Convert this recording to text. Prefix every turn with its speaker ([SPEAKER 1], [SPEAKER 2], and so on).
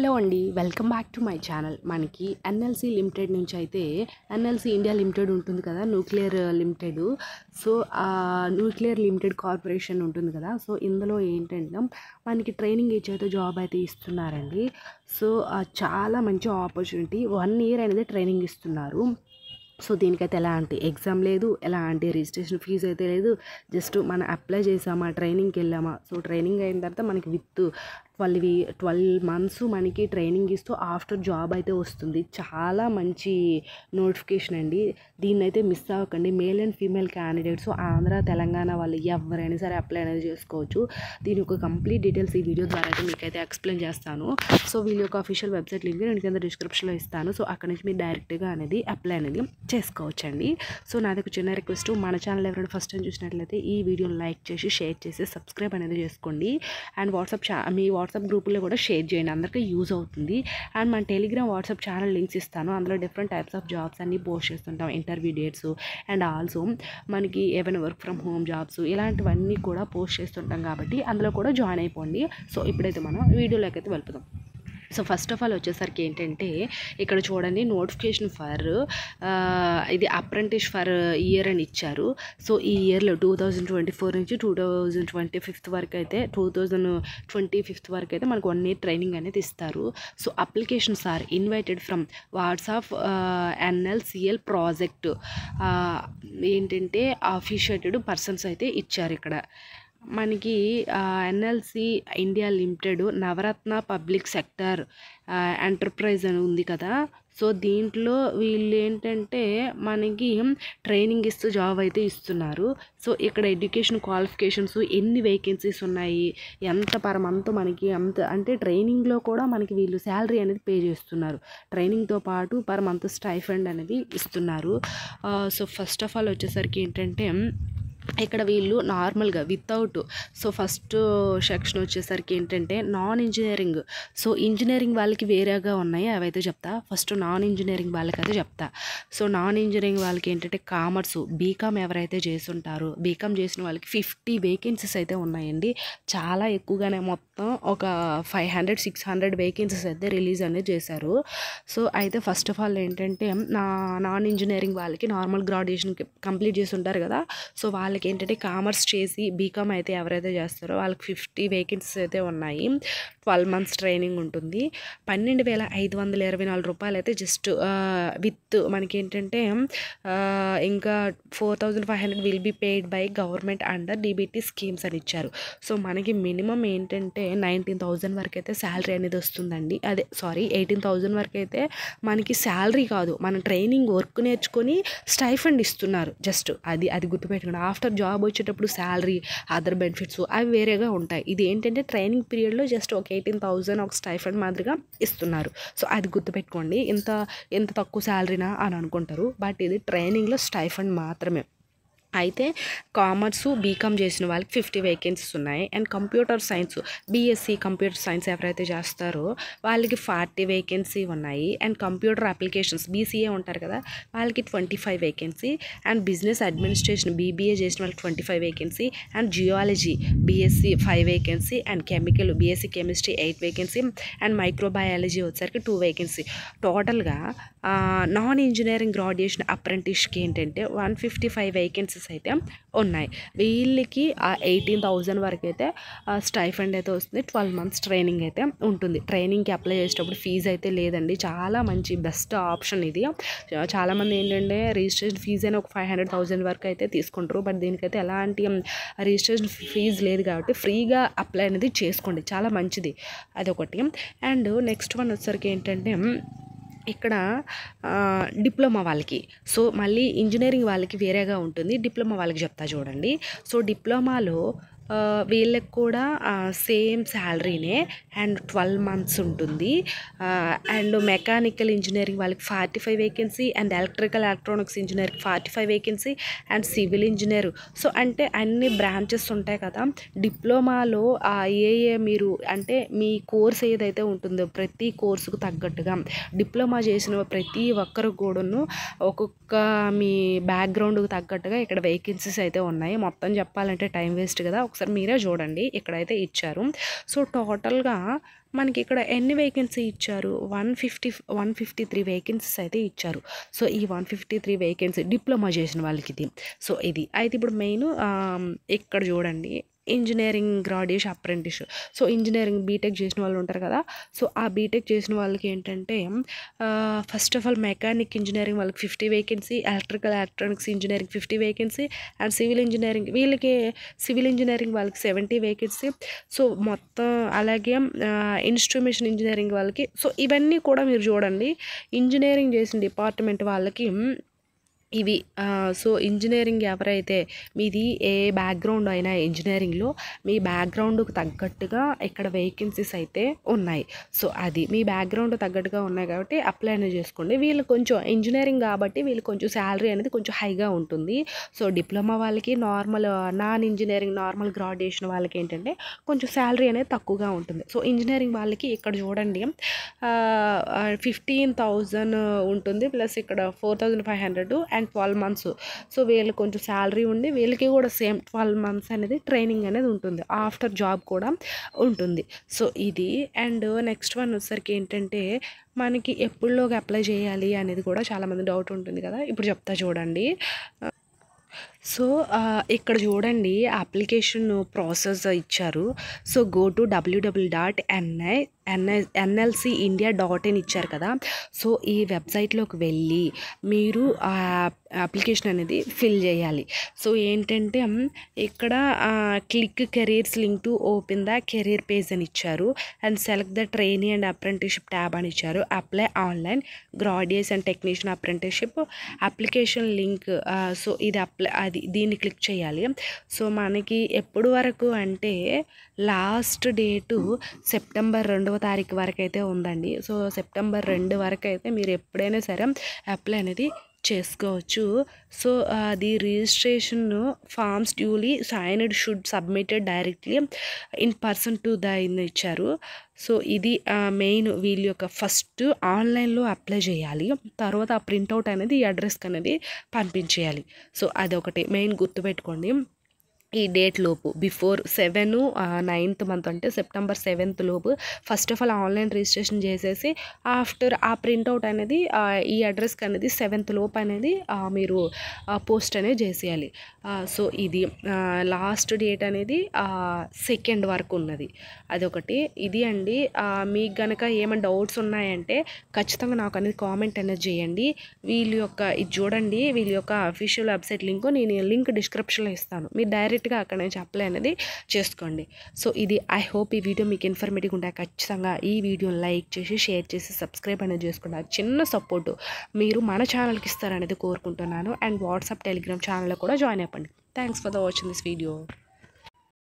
[SPEAKER 1] Hello అండి, welcome back to my channel. మనకి NLC limited నుంచి అయితే ఎన్ఎల్సి ఇండియా లిమిటెడ్ ఉంటుంది కదా, న్యూక్లియర్ లిమిటెడ్. సో ఆ న్యూక్లియర్ లిమిటెడ్ కార్పొరేషన్ ఉంటుంది కదా. సో ఇందులో ఏంటంటే మనకి ట్రైనింగ్ ఇచ్చైతే జాబ్ అయితే ఇస్తున్నారండి. సో చాలా మంచి ఆపర్చునిటీ. 1 ఇయర్ అనేది ట్రైనింగ్ ఇస్తున్నారు. సో దీనికైతే ఎలాంటి ఎగ్జామ్ లేదు, ఎలాంటి రిజిస్ట్రేషన్ ఫీజు అయితే లేదు. జస్ట్ మనం అప్లై చేసామా, ట్రైనింగ్కి వెళ్ళామా. సో ట్రైనింగ్ అయిన తర్వాత మనకి విత్ 12 మంత్స్ మనకి ట్రైనింగ్ ఇస్తూ ఆఫ్టర్ జాబ్ అయితే వస్తుంది. చాలా మంచి నోటిఫికేషన్ అండి. దీన్ని అయితే మిస్ అవ్వకండి. Male and female candidates Andhra Telangana వాళ్ళు ఎవరైనా సరే అప్లై అనేది చేసుకోవచ్చు. దీని యొక్క కంప్లీట్ డీటెయిల్స్ ఈ వీడియో ద్వారా అయితే మీకైతే ఎక్స్ప్లెయిన్ చేస్తాను. సో వీళ్ళ యొక్క అఫీషియల్ వెబ్సైట్ లింక్ నేను కింద డిస్క్రిప్షన్లో ఇస్తాను. సో అక్కడ నుంచి మీరు డైరెక్ట్గా అనేది అప్లై అనేది చేసుకోవచ్చండి. సో నాది ఒక చిన్న రిక్వెస్ట్, మన ఛానల్ ఎవరైనా ఫస్ట్ టైం చూసినట్లయితే ఈ వీడియోని లైక్ చేసి షేర్ చేసి సబ్స్క్రైబ్ అనేది చేసుకోండి. అండ్ మీ వాట్సాప్ గ్రూపులో కూడా షేర్ చేయండి, అందరికీ యూజ్ అవుతుంది. అండ్ మన టెలిగ్రామ్ వాట్సాప్ ఛానల్ లింక్స్ ఇస్తాను. అందులో డిఫరెంట్ టైప్స్ ఆఫ్ జాబ్స్ అన్నీ పోస్ట్ చేస్తుంటాం, ఇంటర్వ్యూ డేట్స్ అండ్ ఆల్సో మనకి ఏమైనా వర్క్ ఫ్రమ్ హోమ్ జాబ్స్ ఇలాంటివన్నీ కూడా పోస్ట్ చేస్తుంటాం కాబట్టి అందులో కూడా జాయిన్ అయిపోండి. సో ఇప్పుడైతే మనం వీడియోలోకి అయితే వెళ్ళిపోదాం. సో ఫస్ట్ ఆఫ్ ఆల్ వచ్చేసరికి ఏంటంటే ఇక్కడ చూడండి, నోటిఫికేషన్ ఫర్ ఇది అప్రెంటిస్ ఫర్ ఇయర్ అని ఇచ్చారు. సో ఈ ఇయర్లో 2024 నుంచి 2025 వరకు అయితే 2025 వరకు అయితే మనకు 1 ఇయర్ ట్రైనింగ్ అనేది ఇస్తారు. So applications are invited from WhatsApp NLCL project ఏంటంటే అఫిషియేటెడ్ పర్సన్స్ అయితే ఇచ్చారు. ఇక్కడ మనకి NLC India limited Navratna public sector enterprise అని ఉంది కదా. సో దీంట్లో వీళ్ళు ఏంటంటే మనకి ట్రైనింగ్ ఇస్తూ జాబ్ అయితే ఇస్తున్నారు. సో ఇక్కడ ఎడ్యుకేషన్ క్వాలిఫికేషన్స్, ఎన్ని వేకెన్సీస్ ఉన్నాయి, ఎంత పర్ మంత్ మనకి అంత అంటే ట్రైనింగ్లో కూడా మనకి వీళ్ళు శాలరీ అనేది పే చేస్తున్నారు. ట్రైనింగ్తో పాటు పర్ మంత్ స్టైఫండ్ అనేది ఇస్తున్నారు. సో ఫస్ట్ ఆఫ్ ఆల్ వచ్చేసరికి ఏంటంటే ఇక్కడ వీళ్ళు నార్మల్గా వితౌట్, సో ఫస్ట్ సెక్షన్ వచ్చేసరికి ఏంటంటే నాన్ ఇంజనీరింగ్. సో ఇంజనీరింగ్ వాళ్ళకి వేరేగా ఉన్నాయి, అవైతే చెప్తా. ఫస్ట్ నాన్ ఇంజనీరింగ్ వాళ్ళకి అయితే చెప్తా. సో నాన్ ఇంజనీరింగ్ వాళ్ళకి ఏంటంటే కామర్సు, బీకామ్ ఎవరైతే చేస్తుంటారో బీకామ్ చేసిన వాళ్ళకి 50 వేకెన్సీస్ అయితే ఉన్నాయండి. చాలా ఎక్కువగానే, మొత్తం ఒక 500-600 వేకెన్సీస్ అయితే రిలీజ్ అనేది చేశారు. సో అయితే ఫస్ట్ ఆఫ్ ఆల్ ఏంటంటే నాన్ ఇంజనీరింగ్ వాళ్ళకి నార్మల్ గ్రాడ్యుయేషన్ కంప్లీట్ చేసి ఉంటారు కదా. సో వాళ్ళకి ఏంటంటే కామర్స్ చేసి బీకామ్ అయితే ఎవరైతే చేస్తారో వాళ్ళకి 50 వేకెన్సీస్ అయితే ఉన్నాయి. 12 మంత్స్ ట్రైనింగ్ ఉంటుంది. 12,524 రూపాయలు అయితే జస్ట్ విత్ మనకి ఏంటంటే ఇంకా 4,500 will be paid by government under DBT schemes అని ఇచ్చారు. సో మనకి మినిమం ఏంటంటే 19,000 వరకు అయితే శాలరీ అనేది వస్తుందండి. 18,000 వరకు అయితే మనకి శాలరీ కాదు, మన ట్రైనింగ్ వర్క్ నేర్చుకొని స్టైఫండ్ ఇస్తున్నారు. జస్ట్ అది గుర్తుపెట్టుకోండి. ఆఫ్టర్ జాబ్ వచ్చేటప్పుడు శాలరీ, అదర్ బెనిఫిట్స్ అవి వేరేగా ఉంటాయి. ఇది ఏంటంటే ట్రైనింగ్ పీరియడ్లో జస్ట్ ఒక 18,000 ఒక స్టైఫండ్ మాదిరిగా ఇస్తున్నారు. సో అది గుర్తుపెట్టుకోండి. ఎంత తక్కువ శాలరీనా అని అనుకుంటారు, బట్ ఇది ట్రైనింగ్లో స్టైఫండ్ మాత్రమే. అయితే కామర్సు బీకామ్ చేసిన వాళ్ళకి 50 వేకెన్సీస్ ఉన్నాయి. And computer science, BSc computer science ఎవరైతే చేస్తారో వాళ్ళకి 40 వేకెన్సీ ఉన్నాయి. అండ్ కంప్యూటర్ అప్లికేషన్స్ బీసీఏ ఉంటారు కదా, వాళ్ళకి 25 vacancy. And business administration BBA చేసిన వాళ్ళకి 25 vacancy. And geology BSc 5 vacancy. And chemical BSc chemistry 8 vacancy. And microbiology వచ్చేసరికి 2 వేకెన్సీ. టోటల్గా నాన్ ఇంజనీరింగ్ గ్రాడ్యుయేషన్ అప్రెంటిస్కి ఏంటంటే 155 వేకెన్సీస్ అయితే ఉన్నాయి. వీళ్ళకి 18,000 వరకు అయితే స్టైఫండ్ అయితే వస్తుంది. 12 మంత్స్ ట్రైనింగ్ అయితే ఉంటుంది. ట్రైనింగ్కి అప్లై చేసేటప్పుడు ఫీజు అయితే లేదండి. చాలా మంచి బెస్ట్ ఆప్షన్ ఇది. చాలామంది ఏంటంటే రిజిస్ట్రేషన్ ఫీజు అయినా ఒక 500,000 వరకు అయితే తీసుకుంటారు, బట్ దీనికైతే ఎలాంటి రిజిస్ట్రేషన్ ఫీజు లేదు కాబట్టి ఫ్రీగా అప్లై అనేది చేసుకోండి, చాలా మంచిది. అదొకటి. అండ్ నెక్స్ట్ వన్ వచ్చేసరికి ఏంటంటే ఇక్కడ డిప్లొమా వాళ్ళకి, సో మళ్ళీ ఇంజనీరింగ్ వాళ్ళకి వేరేగా ఉంటుంది. డిప్లొమా వాళ్ళకి చెప్తా చూడండి. సో డిప్లొమాలో వీళ్ళకి కూడా సేమ్ శాలరీనే అండ్ 12 మంత్స్ ఉంటుంది. అండ్ మెకానికల్ ఇంజనీరింగ్ వాళ్ళకి 45 vacancy. And electrical electronics engineering 45 vacancy. And civil engineer. So అంటే అన్ని బ్రాంచెస్ ఉంటాయి కదా. డిప్లొమాలో మీరు అంటే మీ కోర్స్ ఏదైతే ఉంటుందో ప్రతి కోర్సుకు తగ్గట్టుగా డిప్లొమా చేసిన ప్రతి ఒక్కరు కూడాను ఒక్కొక్క మీ బ్యాక్గ్రౌండ్కి తగ్గట్టుగా ఇక్కడ వేకెన్సీస్ అయితే ఉన్నాయి. మొత్తం చెప్పాలంటే టైం వేస్ట్ కదా, ఒకసారి మీరే చూడండి ఇక్కడైతే ఇచ్చారు. సో టోటల్గా మనకి ఇక్కడ ఎన్ని వేకెన్సీ ఇచ్చారు, 153 వేకెన్సీస్ అయితే ఇచ్చారు. సో ఈ 153 వేకెన్సీ డిప్లొమా చేసిన వాళ్ళకి ఇది. సో ఇది అయితే ఇప్పుడు మెయిన్ ఇక్కడ చూడండి engineering graduation apprentice. So engineering BTech చేసిన వాళ్ళు ఉంటారు కదా, సో ఆ బీటెక్ చేసిన వాళ్ళకి ఏంటంటే first of all mechanic engineering వాళ్ళకి 50 vacancy, electrical electronics engineering 50 vacancy, and civil engineering వీళ్ళకి సివిల్ ఇంజనీరింగ్ వాళ్ళకి 70 వేకెన్సీ. సో మొత్తం అలాగే ఇన్స్ట్రుమేషన్ ఇంజనీరింగ్ వాళ్ళకి. సో ఇవన్నీ కూడా మీరు చూడండి ఇంజనీరింగ్ చేసిన డిపార్ట్మెంట్ వాళ్ళకి ఇవి. సో ఇంజనీరింగ్ ఎవరైతే మీది ఏ బ్యాక్గ్రౌండ్ అయినా ఇంజనీరింగ్లో మీ బ్యాక్గ్రౌండ్కి తగ్గట్టుగా ఇక్కడ వేకెన్సీస్ అయితే ఉన్నాయి. సో అది మీ బ్యాక్గ్రౌండ్ తగ్గట్టుగా ఉన్నాయి కాబట్టి అప్లై అనేది చేసుకోండి. వీళ్ళు కొంచెం ఇంజనీరింగ్ కాబట్టి వీళ్ళు కొంచెం శాలరీ అనేది కొంచెం హైగా ఉంటుంది. సో డిప్లొమా వాళ్ళకి normal non engineering normal graduation వాళ్ళకి ఏంటంటే కొంచెం శాలరీ అనేది తక్కువగా ఉంటుంది. సో ఇంజనీరింగ్ వాళ్ళకి ఇక్కడ చూడండి 15,000 ఉంటుంది, ప్లస్ ఇక్కడ 4,500 అండ్ 12 months. సో వీళ్ళు కొంచెం శాలరీ ఉండి వీళ్ళకి కూడా సేమ్ 12 months అనేది ట్రైనింగ్ అనేది ఉంటుంది, ఆఫ్టర్ జాబ్ కూడా ఉంటుంది. సో ఇది అండ్ నెక్స్ట్ వన్ వచ్చేసరికి ఏంటంటే మనకి ఎప్పుడులోగా అప్లై చేయాలి అనేది కూడా చాలామంది డౌట్ ఉంటుంది కదా, ఇప్పుడు చెప్తా చూడండి. సో ఇక్కడ చూడండి అప్లికేషన్ ప్రాసెస్ ఇచ్చారు. సో గో టు www.nlcindia.in ఇచ్చారు కదా. సో ఈ వెబ్సైట్లోకి వెళ్ళి మీరు అప్లికేషన్ అనేది ఫిల్ చేయాలి. సో ఏంటంటే ఇక్కడ click careers link to open the career page అని ఇచ్చారు, and select the trainee and apprenticeship tab అని ఇచ్చారు. Apply online graduates and technician apprenticeship application link. So ఇది దీన్ని క్లిక్ చేయాలి. సో మనకి ఎప్పుడు వరకు అంటే లాస్ట్ డేటు సెప్టెంబర్ 2వ తారీఖు వరకు అయితే ఉందండి. సో సెప్టెంబర్ 2 వరకు అయితే మీరు ఎప్పుడైనా సరే అప్లై అనేది చేసుకోవచ్చు. So the registration forms duly signed should submitted directly in person to the ఇచ్చారు. సో ఇది మెయిన్ వీళ్ళ యొక్క ఫస్ట్ ఆన్లైన్లో అప్లై చేయాలి, తర్వాత ఆ ప్రింట్అవుట్ అనేది ఈ అడ్రస్కి అనేది పంపించేయాలి. సో అదొకటి మెయిన్ గుర్తుపెట్టుకోండి. ఈ డేట్ లోపు బిఫోర్ 9th month అంటే సెప్టెంబర్ 7th లోపు first of all online registration చేసేసి ఆఫ్టర్ ఆ ప్రింట్అవుట్ అనేది ఈ అడ్రస్కి అనేది 7th లోపు అనేది మీరు పోస్ట్ అనేది చేసేయాలి. సో ఇది లాస్ట్ డేట్ అనేది 2nd వరకు ఉన్నది, అదొకటి. ఇది అండి. మీకు కనుక ఏమైనా డౌట్స్ ఉన్నాయంటే ఖచ్చితంగా నాకు అనేది కామెంట్ అనేది చేయండి. వీళ్ళ యొక్క ఇది చూడండి, వీళ్ళ యొక్క అఫీషియల్ వెబ్సైట్ లింక్ నేను లింక్ డిస్క్రిప్షన్లో ఇస్తాను, మీరు డైరెక్ట్గా అక్కడ నుంచి అప్లై అనేది చేసుకోండి. సో ఇది ఐ హోప్ ఈ వీడియో మీకు ఇన్ఫర్మేటివ్గా ఉంటాయి. ఖచ్చితంగా ఈ వీడియోని లైక్ చేసి షేర్ చేసి సబ్స్క్రైబ్ అనేది చేసుకోండి. ఆ చిన్న సపోర్టు మీరు మన ఛానల్కి ఇస్తారనేది కోరుకుంటున్నాను. అండ్ వాట్సాప్ టెలిగ్రామ్ ఛానల్లో కూడా జాయిన్ అయిపోండి. Thanks for the watching this video.